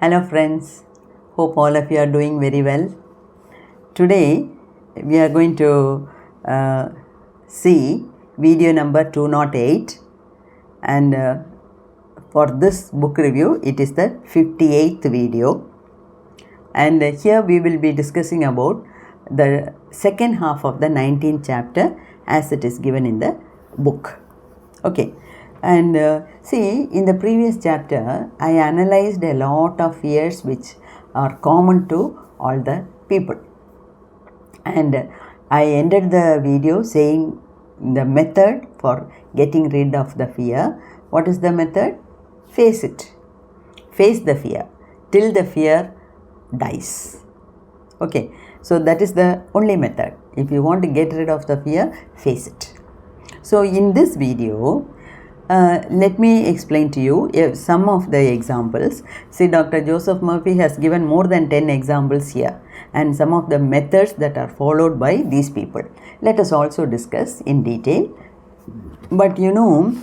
Hello friends, hope all of you are doing very well. Today we are going to see video number 208 and for this book review it is the 58th video, and here we will be discussing about the second half of the 19th chapter as it is given in the book. Okay. And see, in the previous chapter, I analyzed a lot of fears which are common to all the people. And I ended the video saying the method for getting rid of the fear. What is the method? Face it. Face the fear till the fear dies. Okay. So that is the only method. If you want to get rid of the fear, face it. So in this video, let me explain to you some of the examples. See, Dr. Joseph Murphy has given more than 10 examples here and some of the methods that are followed by these people. Let us also discuss in detail. But you know,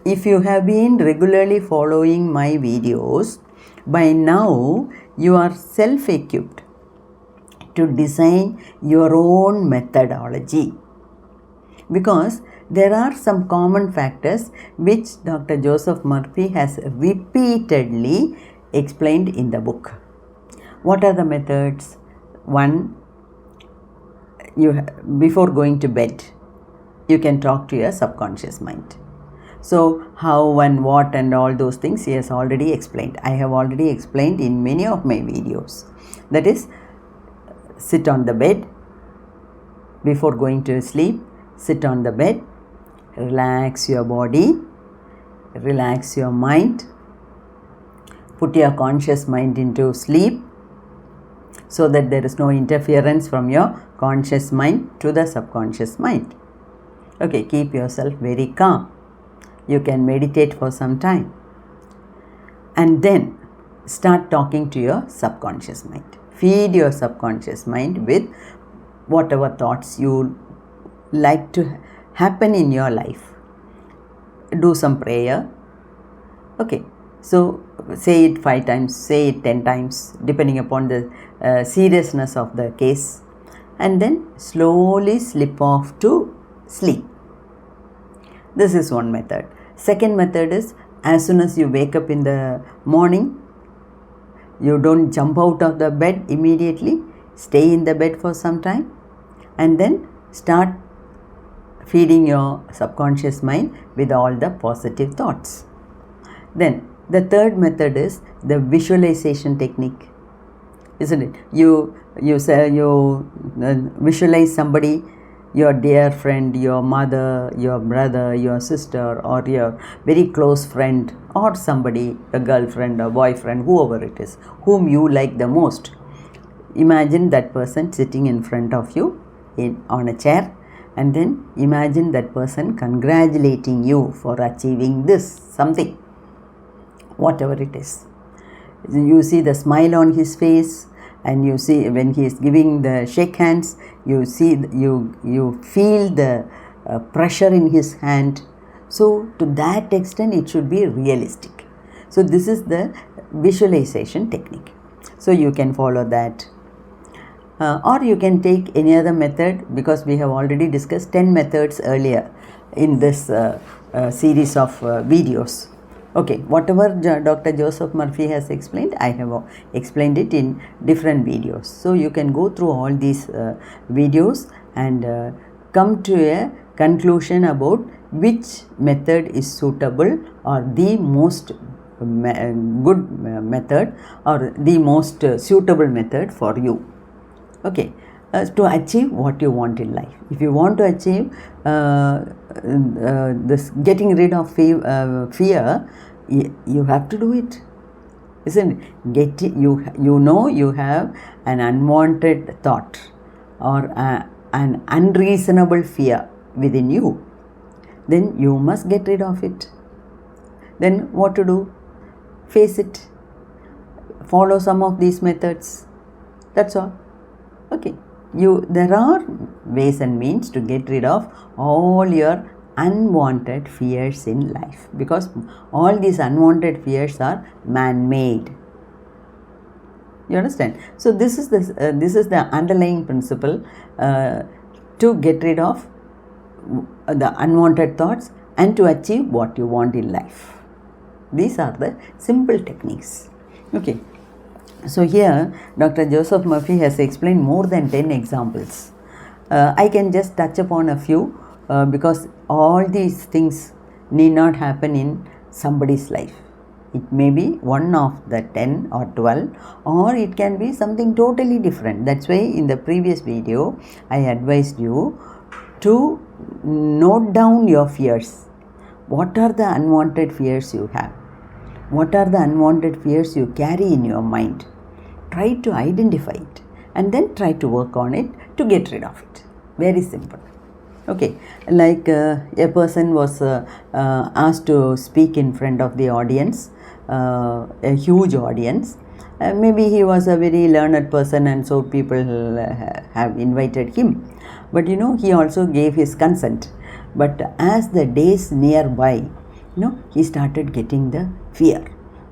if you have been regularly following my videos, by now you are self-equipped to design your own methodology, because there are some common factors which Dr. Joseph Murphy has repeatedly explained in the book. What are the methods? One, before going to bed, you can talk to your subconscious mind. So how and what and all those things he has already explained. I have already explained in many of my videos. That is, sit on the bed before going to sleep. Sit on the bed, relax your body, relax your mind, put your conscious mind into sleep so that there is no interference from your conscious mind to the subconscious mind. Okay, keep yourself very calm. You can meditate for some time and then start talking to your subconscious mind. Feed your subconscious mind with whatever thoughts you like to happen in your life. Do some prayer. Okay, so say it 5 times, say it 10 times, depending upon the seriousness of the case, and then slowly slip off to sleep. This is one method. Second method is, as soon as you wake up in the morning, you don't jump out of the bed immediately. Stay in the bed for some time and then start feeding your subconscious mind with all the positive thoughts. Then the third method is the visualization technique, isn't it? You visualize somebody, your dear friend, your mother, your brother, your sister, or your very close friend, or somebody, a girlfriend or boyfriend, whoever it is, whom you like the most. Imagine that person sitting in front of you on a chair, and then imagine that person congratulating you for achieving this something, whatever it is. You see the smile on his face, and you see when he is giving the shake hands, you feel the pressure in his hand. So to that extent it should be realistic. So this is the visualization technique. So you can follow that. Or you can take any other method, because we have already discussed 10 methods earlier in this series of videos. Okay, whatever Dr. Joseph Murphy has explained, I have explained it in different videos. So you can go through all these videos and come to a conclusion about which method is suitable or the most good method or the most suitable method for you. Okay, to achieve what you want in life. If you want to achieve this getting rid of fear, you have to do it, isn't it? You know you have an unwanted thought or an unreasonable fear within you. Then you must get rid of it. Then what to do? Face it. Follow some of these methods. That's all. Okay, there are ways and means to get rid of all your unwanted fears in life, because all these unwanted fears are man-made. You understand? So this is the underlying principle to get rid of the unwanted thoughts and to achieve what you want in life. These are the simple techniques. Okay. So here Dr. Joseph Murphy has explained more than 10 examples. I can just touch upon a few because all these things need not happen in somebody's life. It may be one of the 10 or 12, or it can be something totally different. That's why in the previous video I advised you to note down your fears. What are the unwanted fears you have? What are the unwanted fears you carry in your mind? Try to identify it and then try to work on it to get rid of it. Very simple. Okay, like a person was asked to speak in front of the audience, a huge audience. Maybe he was a very learned person and so people have invited him. But he also gave his consent. But as the days nearby, he started getting the fear.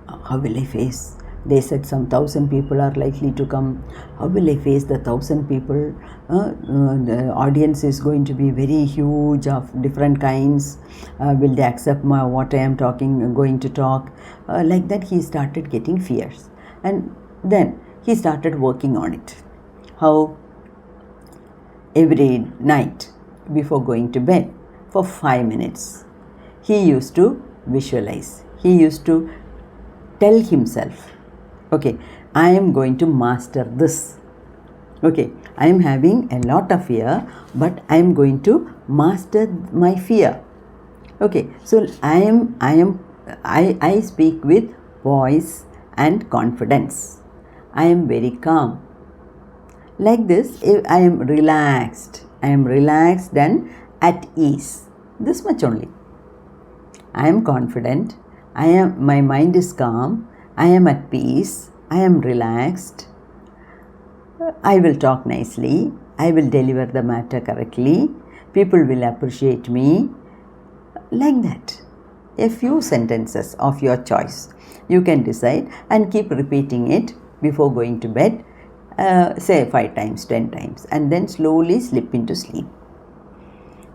How will I face? They said some 1,000 people are likely to come. How will I face the 1,000 people? The audience is going to be very huge, of different kinds. Will they accept what I am going to talk? Like that he started getting fears. And then he started working on it. How? Every night before going to bed for 5 minutes, he used to visualize. He used to tell himself, okay, I am going to master this. Okay, I am having a lot of fear, but I am going to master my fear. Okay, so I speak with poise and confidence. I am very calm. Like this, I am relaxed. I am relaxed and at ease. This much only. I am confident. My mind is calm. I am at peace. I am relaxed. I will talk nicely. I will deliver the matter correctly. People will appreciate me. Like that. A few sentences of your choice. You can decide and keep repeating it before going to bed. Say 5 times, 10 times, and then slowly slip into sleep.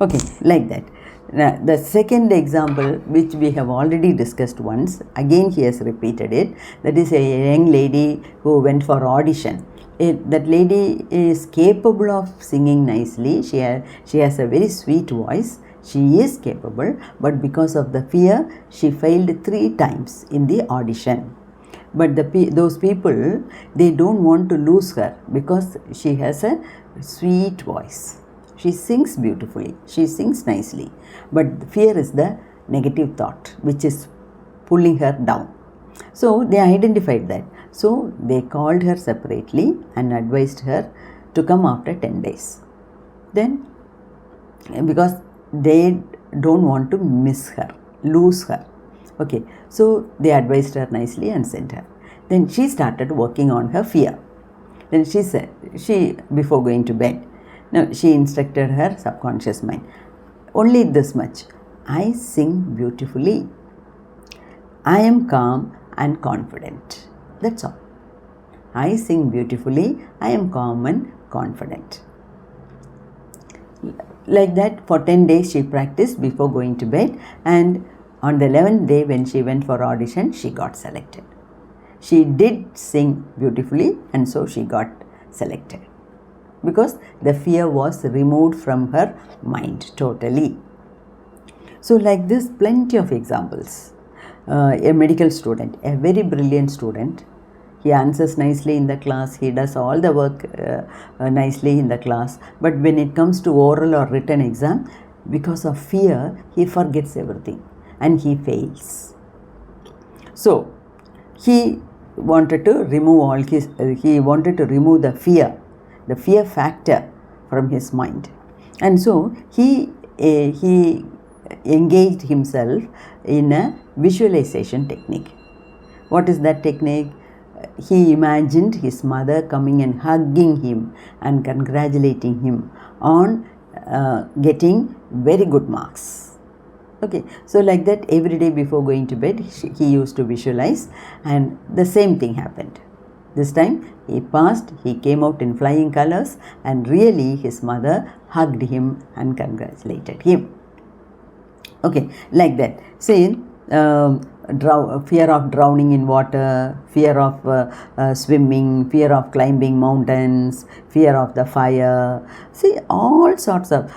Okay, like that. Now, the second example, which we have already discussed once, again he has repeated it. That is a young lady who went for audition. That lady is capable of singing nicely. She has a very sweet voice. She is capable, but because of the fear, she failed 3 times in the audition. But those people, they don't want to lose her because she has a sweet voice. She sings beautifully. She sings nicely. But fear is the negative thought which is pulling her down. So they identified that. So they called her separately and advised her to come after 10 days. Then, because they don't want to lose her. Okay, so they advised her nicely and sent her. Then she started working on her fear. Then she said, before going to bed, now she instructed her subconscious mind, only this much, I sing beautifully. I am calm and confident. That's all. I sing beautifully. I am calm and confident. Like that, for 10 days she practiced before going to bed, and on the 11th day when she went for audition, she got selected. She did sing beautifully, and so she got selected because the fear was removed from her mind totally. So like this, plenty of examples. A medical student, a very brilliant student, he answers nicely in the class, he does all the work nicely in the class, but when it comes to oral or written exam, because of fear, he forgets everything and he fails. So he wanted to remove the fear factor from his mind, and so he engaged himself in a visualization technique. What is that technique? He imagined his mother coming and hugging him and congratulating him on getting very good marks. Okay, so like that, every day before going to bed, he used to visualize, and the same thing happened. This time he passed, he came out in flying colors, and really his mother hugged him and congratulated him. Okay, like that. See, fear of drowning in water, fear of swimming, fear of climbing mountains, fear of the fire. See, all sorts of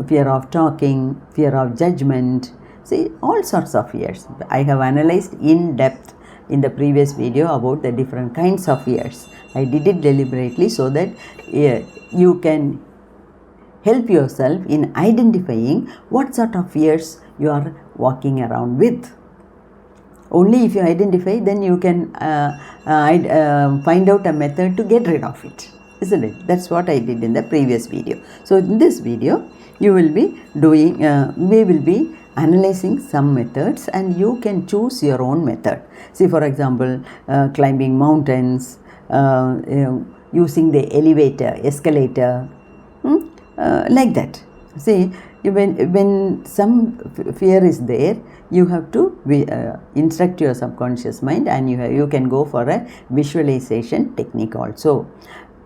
fear of talking, fear of judgment. See, all sorts of fears. I have analyzed in depth in the previous video about the different kinds of fears. I did it deliberately so that you can help yourself in identifying what sort of fears you are walking around with. Only if you identify, then you can find out a method to get rid of it, isn't it? That's what I did in the previous video. So in this video, you will be doing, we will be analyzing some methods, and you can choose your own method. See, for example, climbing mountains, using the elevator, escalator, like that. See, when some fear is there, you have to instruct your subconscious mind, and you can go for a visualization technique also.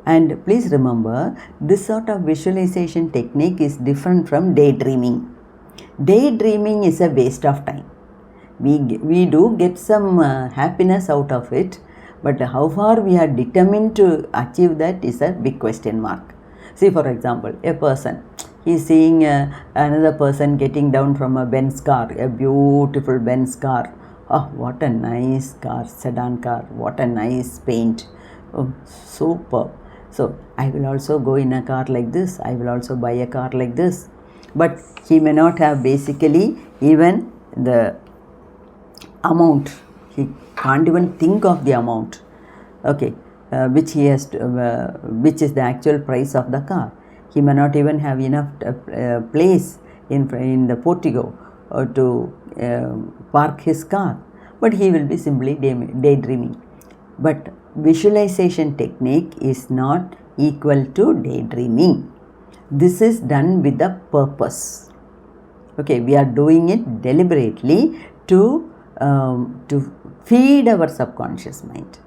And please remember, this sort of visualization technique is different from daydreaming. Daydreaming is a waste of time. We do get some happiness out of it, but how far we are determined to achieve that is a big question mark. See, for example, a person, he is seeing another person getting down from a Benz car, a beautiful Benz car. Oh, what a nice car, sedan car, what a nice paint. Oh, superb. So, I will also go in a car like this, I will also buy a car like this. But he may not have basically even the amount. He can't even think of the amount, okay, which he has to, which is the actual price of the car. He may not even have enough place in the portico to park his car, but he will be simply daydreaming. But visualization technique is not equal to daydreaming. This is done with a purpose. Okay, we are doing it deliberately to feed our subconscious mind.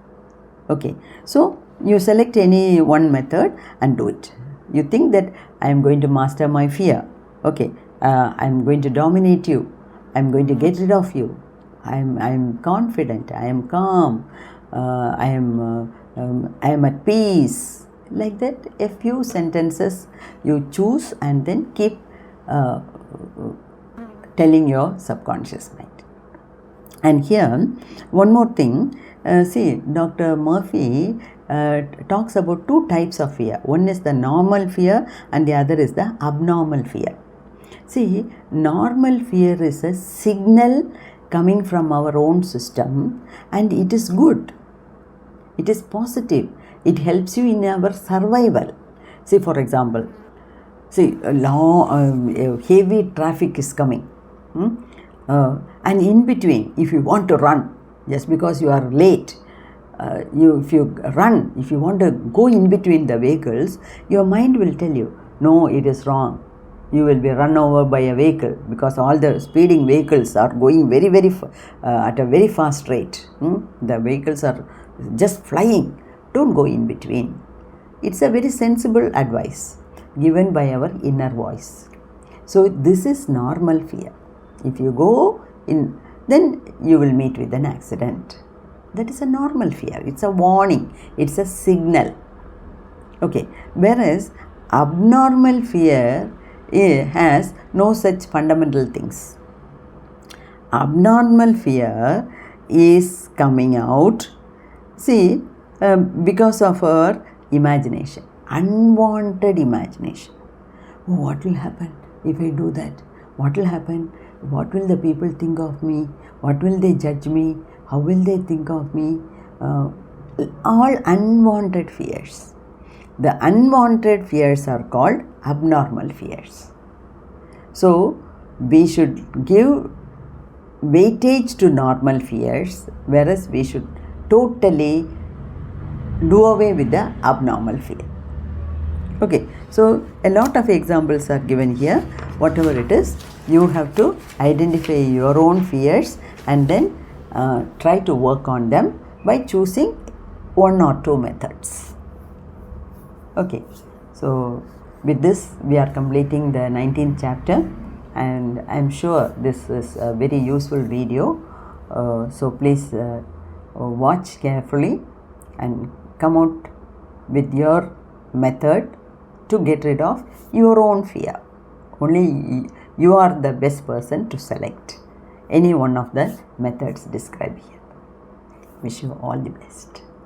Okay, so you select any one method and do it. You think that I am going to master my fear. Okay, I am going to dominate you. I am going to get rid of you. I am confident. I am calm. I am at peace. Like that, a few sentences you choose and then keep telling your subconscious mind. And here, one more thing. See, Dr. Murphy talks about two types of fear. One is the normal fear and the other is the abnormal fear. See, normal fear is a signal coming from our own system, and it is good. It is positive. It helps you in our survival. See, for example, see, heavy traffic is coming. And in between, if you want to run, just because you are late, if you want to go in between the vehicles, your mind will tell you, no, it is wrong. You will be run over by a vehicle, because all the speeding vehicles are going very, at a very fast rate. The vehicles are just flying. Don't go in between. It's a very sensible advice given by our inner voice. So this is normal fear. If you go in, then you will meet with an accident. That is a normal fear. It's a warning. It's a signal. Okay. Whereas abnormal fear has no such fundamental things. Abnormal fear is coming out, see, because of our imagination, unwanted imagination. Oh, what will happen if I do that? What will happen? What will the people think of me? What will they judge me? How will they think of me? All unwanted fears. The unwanted fears are called abnormal fears. So, we should give weightage to normal fears, whereas we should totally do away with the abnormal fear. Okay, so a lot of examples are given here. Whatever it is, you have to identify your own fears and then try to work on them by choosing one or two methods. Okay, so with this we are completing the 19th chapter, and I am sure this is a very useful video. So please watch carefully and come out with your method to get rid of your own fear. Only you are the best person to select any one of the methods described here. Wish you all the best.